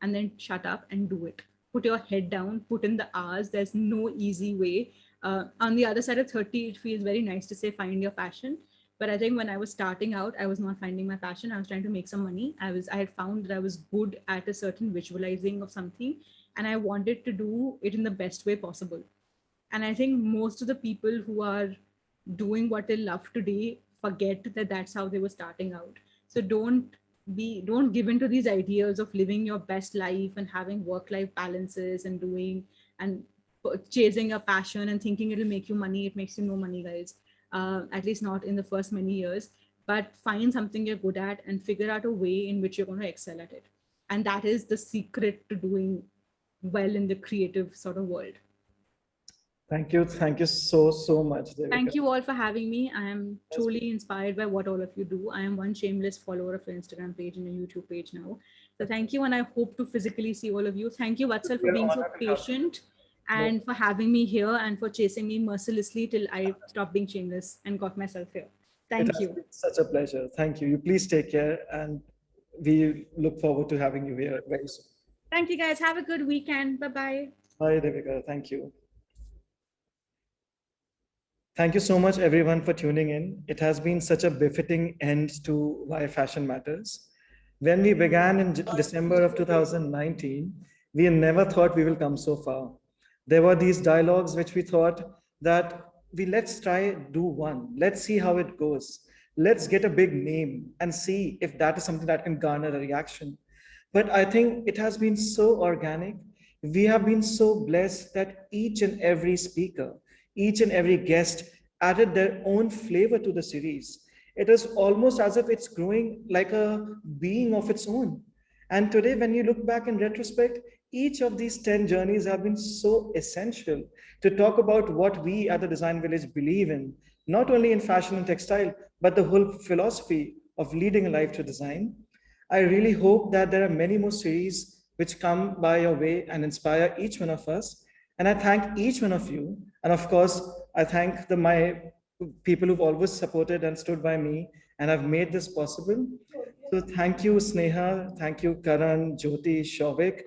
and then shut up and do it. Put your head down, put in the hours. There's no easy way. On the other side of 30, it feels very nice to say, find your passion. But I think when I was starting out, I was not finding my passion. I was trying to make some money. I had found that I was good at a certain visualizing of something, and I wanted to do it in the best way possible. And I think most of the people who are doing what they love today forget that that's how they were starting out. So don't give into these ideas of living your best life and having work-life balances and doing and chasing a passion and thinking it'll make you money. It makes you no money, guys. At least not in the first many years. But find something you're good at and figure out a way in which you're going to excel at it. And that is the secret to doing well in the creative sort of world. Thank you. Thank you so much, Devika. Thank you all for having me. I am truly inspired by what all of you do. I am one shameless follower of your Instagram page and your YouTube page now. So thank you. And I hope to physically see all of you. Thank you, Vatsal, for being so patient and for having me here and for chasing me mercilessly till I stopped being shameless and got myself here. Thank you. Such a pleasure. Thank you. You please take care, and we look forward to having you here very soon. Thank you, guys. Have a good weekend. Bye-bye. Bye, Devika. Thank you. Thank you so much, everyone, for tuning in. It has been such a befitting end to Why Fashion Matters. When we began in December of 2019, we never thought we will come so far. There were these dialogues which we thought that let's try do one. Let's see how it goes. Let's get a big name and see if that is something that can garner a reaction. But I think it has been so organic. We have been so blessed that each and every speaker, each and every guest added their own flavor to the series. It is almost as if it's growing like a being of its own. And today, when you look back in retrospect, each of these 10 journeys have been so essential to talk about what we at the Design Village believe in, not only in fashion and textile, but the whole philosophy of leading a life to design. I really hope that there are many more series which come by your way and inspire each one of us. And I thank each one of you. And of course, I thank my people who've always supported and stood by me and have made this possible. So thank you, Sneha. Thank you, Karan, Jyoti, Shovik,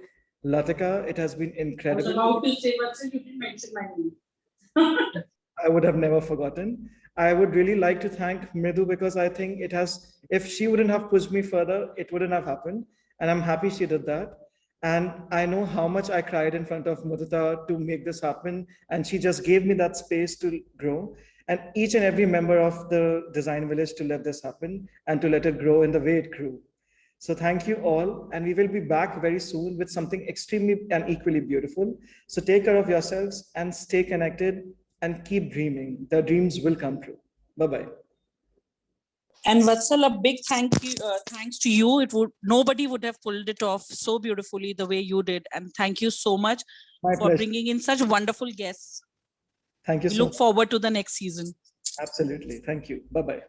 Latika. It has been incredible. How to say what's you didn't mention my name. I would have never forgotten. I would really like to thank Mridu because I think it has, if she wouldn't have pushed me further, it wouldn't have happened. And I'm happy she did that. And I know how much I cried in front of Mudita to make this happen. And she just gave me that space to grow. and each and every member of the Design Village to let this happen and to let it grow in the way it grew. So thank you all, and we will be back very soon with something extremely and equally beautiful. So take care of yourselves and stay connected and keep dreaming. The dreams will come true. Bye-bye. And Vatsal, a big thanks to you. Nobody would have pulled it off so beautifully the way you did. And thank you so much My for pleasure. bringing in such wonderful guests. Thank you We so look much. forward to the next season. Absolutely. Thank you. Bye-bye.